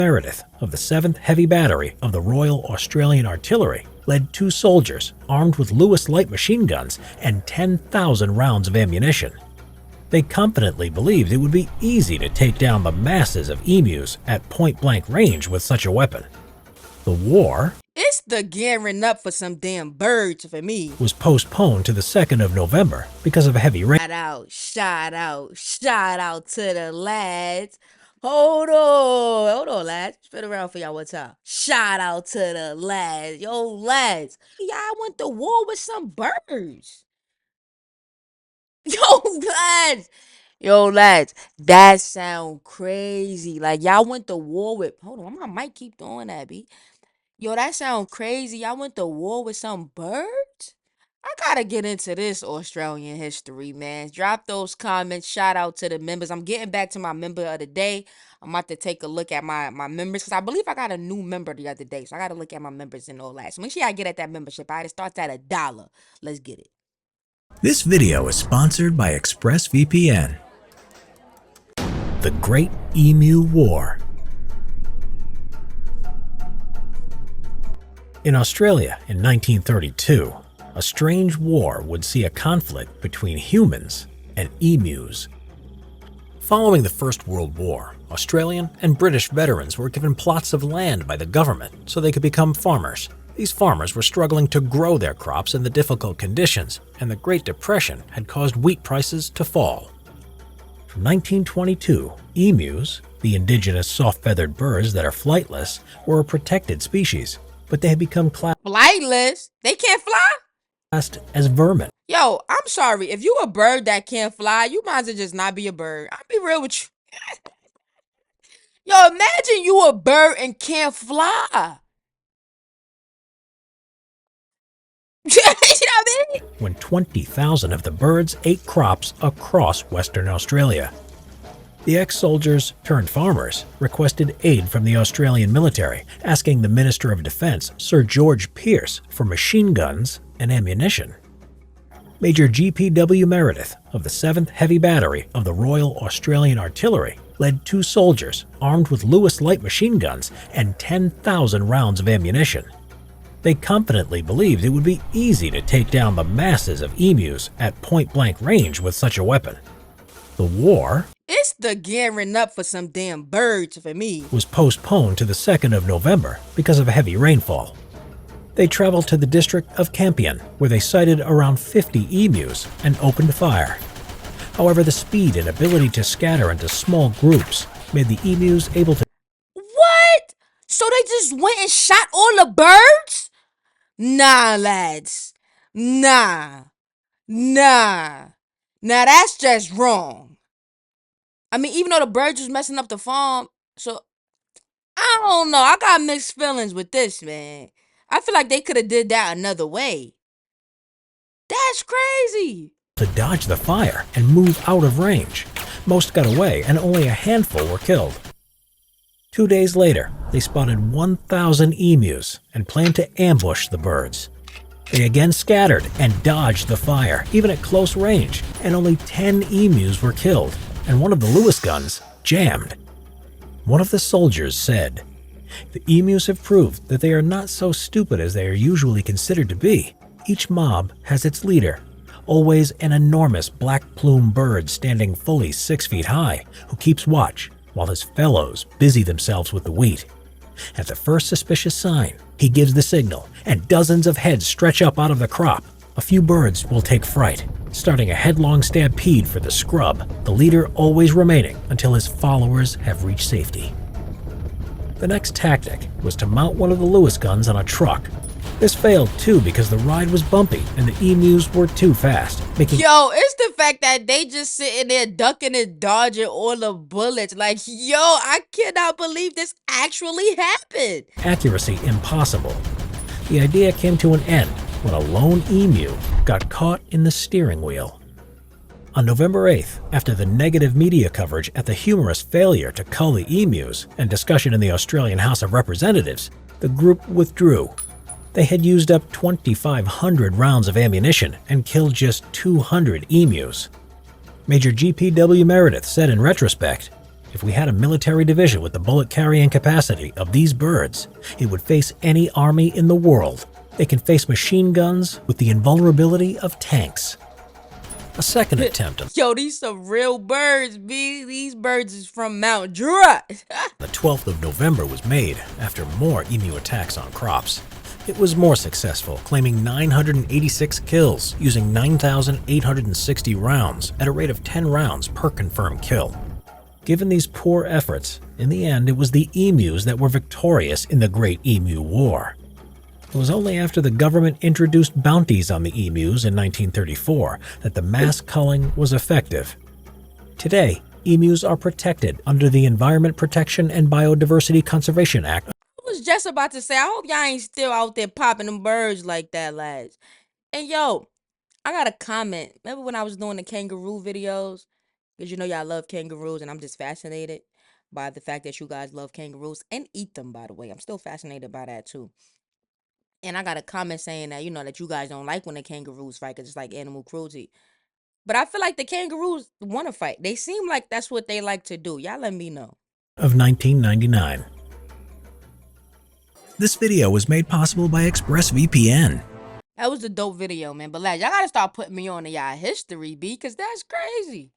Meredith of the 7th Heavy Battery of the Royal Australian Artillery led 2 soldiers armed with Lewis light machine guns and 10,000 rounds of ammunition. They confidently believed it would be easy to take down the masses of emus at point-blank range with such a weapon. The war It's the gearing up for some damn birds for me. was postponed to the 2nd of November because of heavy rain. Shout out to the lads. Hold on, lads. Spin around for y'all one time. Shout out to the lads. Yo, lads. Y'all went to war with some birds. Yo, lads. That sound crazy. Like, y'all went to war with... Hold on, I might keep doing that, B. Yo, that sound crazy. Y'all went to war with some birds? I gotta get into this Australian history, man. Drop those comments. Shout out to the members. I'm getting back to my member of the day. I'm about to take a look at my members because I believe I got a new member the other day. So I gotta look at my members and all that. So make sure I get at that membership. It starts at $1. Let's get it. This video is sponsored by ExpressVPN. The Great Emu War. In Australia in 1932, a strange war would see a conflict between humans and emus. Following the First World War, Australian and British veterans were given plots of land by the government so they could become farmers. These farmers were struggling to grow their crops in the difficult conditions, and the Great Depression had caused wheat prices to fall. From 1922, emus, the indigenous soft-feathered birds that are flightless, were a protected species, but they had become Flightless? They can't fly? classed as vermin. Yo, I'm sorry. If you a bird that can't fly, you might as well just not be a bird. I'll be real with you. Yo, imagine you a bird and can't fly. You know what I mean? When 20,000 of the birds ate crops across Western Australia. The ex-soldiers turned farmers requested aid from the Australian military, asking the Minister of Defence, Sir George Pearce, for machine guns and ammunition. Major G.P.W. Meredith of the 7th Heavy Battery of the Royal Australian Artillery led 2 soldiers armed with Lewis light machine guns and 10,000 rounds of ammunition. They confidently believed it would be easy to take down the masses of emus at point-blank range with such a weapon. The war It's the gearing up for some damn birds for me. was postponed to the 2nd of November because of heavy rainfall. They traveled to the district of Campion, where they sighted around 50 emus and opened fire. However, the speed and ability to scatter into small groups made the emus able to What? So they just went and shot all the birds? Nah, lads. Nah. Now that's just wrong. I mean, even though the birds was messing up the farm, so I don't know. I got mixed feelings with this, man. I feel like they could have did that another way. That's crazy. dodge the fire and move out of range. Most got away and only a handful were killed. 2 days later, they spotted 1,000 emus and planned to ambush the birds. They again scattered and dodged the fire, even at close range, and only 10 emus were killed, and one of the Lewis guns jammed. One of the soldiers said, "The emus have proved that they are not so stupid as they are usually considered to be. Each mob has its leader, always an enormous black plume bird standing fully 6 feet high, who keeps watch while his fellows busy themselves with the wheat. At the first suspicious sign, he gives the signal, and dozens of heads stretch up out of the crop. A few birds will take fright, starting a headlong stampede for the scrub, the leader always remaining until his followers have reached safety." The next tactic was to mount one of the Lewis guns on a truck. This failed too because the ride was bumpy and the emus were too fast, making It's the fact that they just sitting there ducking and dodging all the bullets. Like, I cannot believe this actually happened. accuracy impossible. The idea came to an end when a lone emu got caught in the steering wheel. On November 8th, after the negative media coverage at the humorous failure to cull the emus and discussion in the Australian House of Representatives, the group withdrew. They had used up 2,500 rounds of ammunition and killed just 200 emus. Major G.P.W. Meredith said in retrospect, If we had a military division with the bullet-carrying capacity of these birds, it would face any army in the world. They can face machine guns with the invulnerability of tanks. A second attempt on Yo, these some real birds, B. These birds is from Mount Dry. the 12th of November was made after more emu attacks on crops. It was more successful, claiming 986 kills using 9,860 rounds at a rate of 10 rounds per confirmed kill. Given these poor efforts, in the end it was the emus that were victorious in the Great Emu War. It was only after the government introduced bounties on the emus in 1934 that the mass culling was effective. Today, emus are protected under the Environment Protection and Biodiversity Conservation Act. I was just about to say, I hope y'all ain't still out there popping them birds like that, lads. And yo, I got a comment. Remember when I was doing the kangaroo videos? Because you know y'all love kangaroos, and I'm just fascinated by the fact that you guys love kangaroos and eat them, by the way. I'm still fascinated by that too. And I got a comment saying that, that you guys don't like when the kangaroos fight because it's like animal cruelty. But I feel like the kangaroos want to fight. They seem like that's what they like to do. Y'all let me know. Of 1999. This video was made possible by ExpressVPN. That was a dope video, man. But lads, y'all gotta start putting me on to y'all history, B, because that's crazy.